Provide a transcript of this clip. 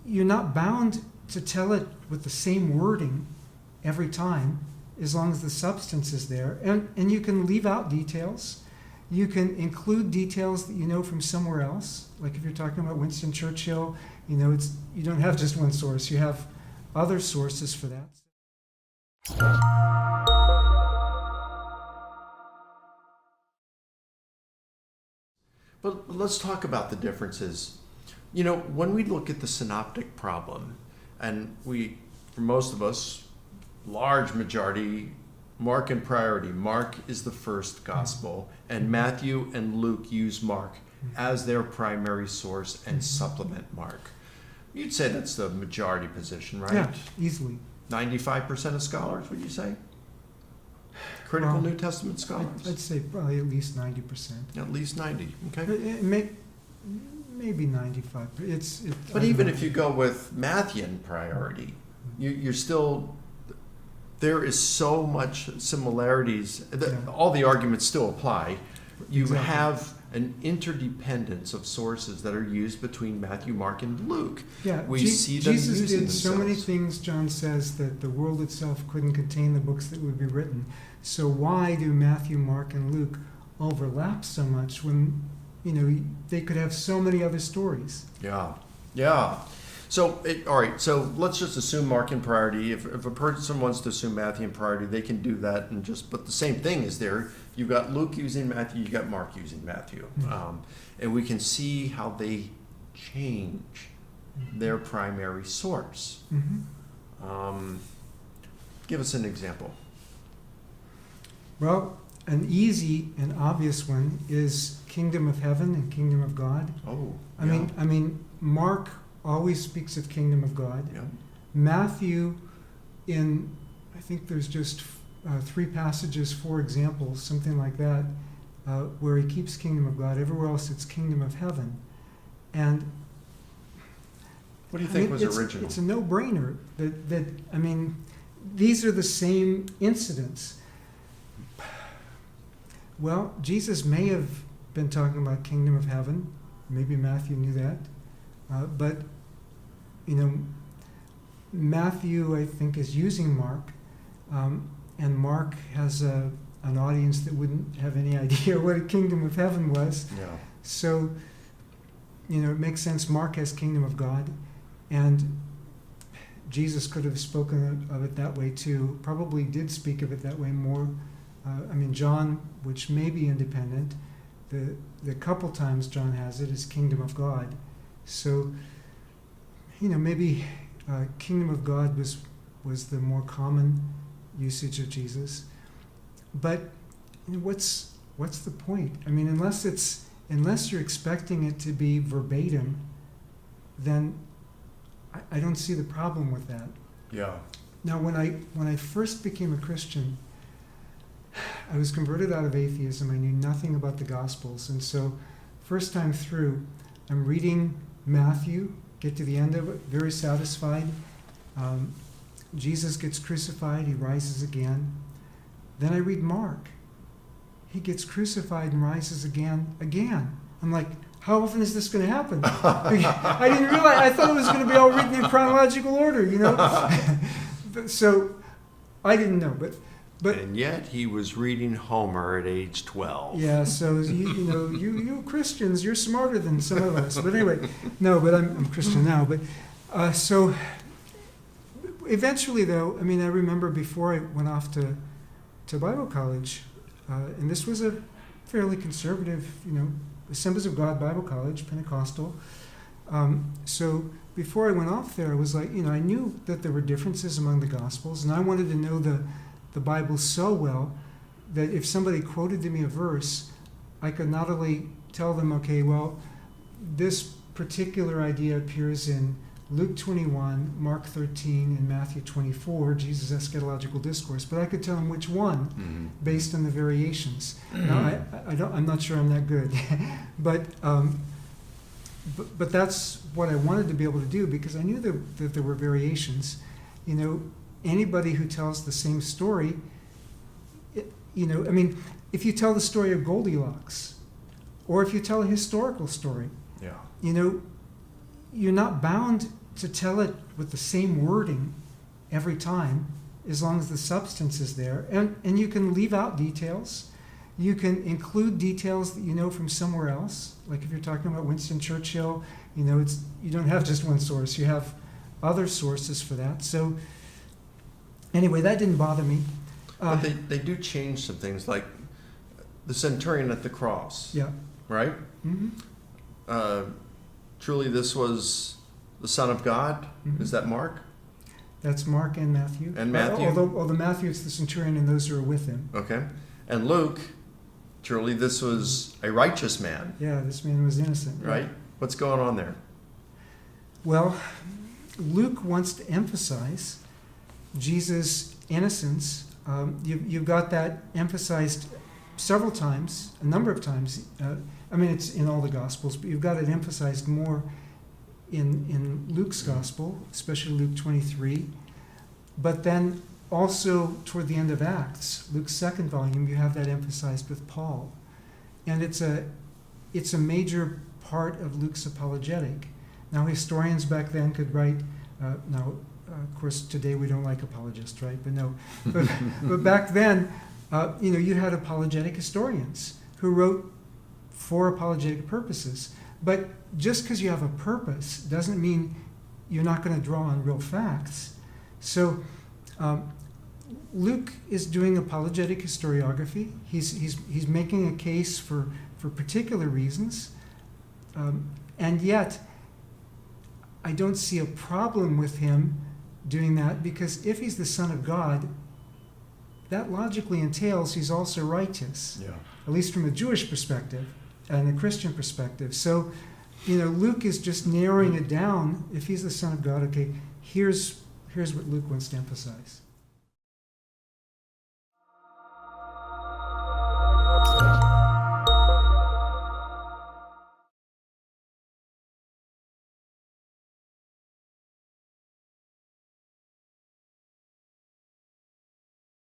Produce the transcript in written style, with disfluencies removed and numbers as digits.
you're not bound to tell it with the same wording every time, as long as the substance is there. And you can leave out details. You can include details that you know from somewhere else. Like if you're talking about Winston Churchill, you don't have just one source. You have other sources for that. But let's talk about the differences. When we look at the synoptic problem, and for most of us, large majority, Mark in priority. Mark is the first gospel, and Matthew and Luke use Mark as their primary source and supplement Mark. You'd say that's the majority position, right? Yeah, easily. 95% of scholars, would you say? Critical New Testament scholars? I'd say probably at least 90%. At least 90, okay. Maybe 95. But even if you go with Matthean priority, you're still... There is so much similarities. All the arguments still apply. You exactly. have an interdependence of sources that are used between Matthew, Mark, and Luke. Yeah, we see them Jesus using did themselves. So many things, John says, that the world itself couldn't contain the books that would be written. So why do Matthew, Mark, and Luke overlap so much when, they could have so many other stories? Yeah. So, all right, so let's just assume Mark in priority. If a person wants to assume Matthew in priority, they can do that, but the same thing is there. You've got Luke using Matthew, you've got Mark using Matthew. Mm-hmm. And we can see how they change their primary source. Mm-hmm. Give us an example. Well, an easy and obvious one is kingdom of heaven and kingdom of God. I mean, Mark always speaks of kingdom of God. Yeah. Matthew, I think there's just 3 passages, 4 examples, something like that, where he keeps kingdom of God. Everywhere else it's kingdom of heaven. And what do you think was original? It's a no-brainer that these are the same incidents. Well, Jesus may have been talking about kingdom of heaven. Maybe Matthew knew that. But Matthew, I think, is using Mark, and Mark has an audience that wouldn't have any idea what a kingdom of heaven was. Yeah. So, it makes sense. Mark has kingdom of God, and Jesus could have spoken of it that way too. Probably did speak of it that way more. John, which may be independent, the couple times John has it is kingdom of God. So, maybe kingdom of God was the more common usage of Jesus. But what's the point? Unless you're expecting it to be verbatim, then I don't see the problem with that. Yeah. Now, when I first became a Christian, I was converted out of atheism. I knew nothing about the Gospels, and so first time through, I'm reading Matthew, get to the end of it, very satisfied. Jesus gets crucified, he rises again. Then I read Mark. He gets crucified and rises again. I'm like, how often is this going to happen? I didn't realize, I thought it was going to be all written in chronological order, So I didn't know, but and yet he was reading Homer at age 12. Yeah, so you Christians, you're smarter than some of us. But anyway, no, but I'm Christian now. But so eventually, though, I remember before I went off to Bible college, and this was a fairly conservative, Assemblies of God Bible College, Pentecostal. So before I went off there, I was like, I knew that there were differences among the Gospels, and I wanted to know the Bible so well that if somebody quoted to me a verse, I could not only tell them, okay, well, this particular idea appears in Luke 21, Mark 13, and Matthew 24, Jesus' eschatological discourse, but I could tell them which one based on the variations. Now, I'm not sure I'm that good, but that's what I wanted to be able to do, because I knew that there were variations. Anybody who tells the same story, if you tell the story of Goldilocks, or if you tell a historical story, you're not bound to tell it with the same wording every time, as long as the substance is there. And you can leave out details. You can include details that you know from somewhere else. Like if you're talking about Winston Churchill, you don't have just one source. You have other sources for that. So anyway, that didn't bother me. But they do change some things, like the centurion at the cross. Yeah. Right? Mm-hmm. Truly this was the Son of God. Mm-hmm. Is that Mark? That's Mark and Matthew. And Matthew? Although Matthew, it's the centurion and those who are with him. Okay. And Luke, truly this was a righteous man. Yeah, this man was innocent. Right? What's going on there? Well, Luke wants to emphasize Jesus' innocence. You've got that emphasized several times, a number of times. It's in all the Gospels, but you've got it emphasized more in Luke's Gospel, especially Luke 23. But then also toward the end of Acts, Luke's second volume, you have that emphasized with Paul. And it's a major part of Luke's apologetic. Now, historians back then could write, of course, today we don't like apologists, right? But back then, you had apologetic historians who wrote for apologetic purposes. But just because you have a purpose doesn't mean you're not going to draw on real facts. So Luke is doing apologetic historiography. He's making a case for particular reasons, and yet I don't see a problem with him doing that, because if he's the Son of God, that logically entails he's also righteous, at least from a Jewish perspective and a Christian perspective. So, Luke is just narrowing it down. If he's the Son of God, okay, here's what Luke wants to emphasize.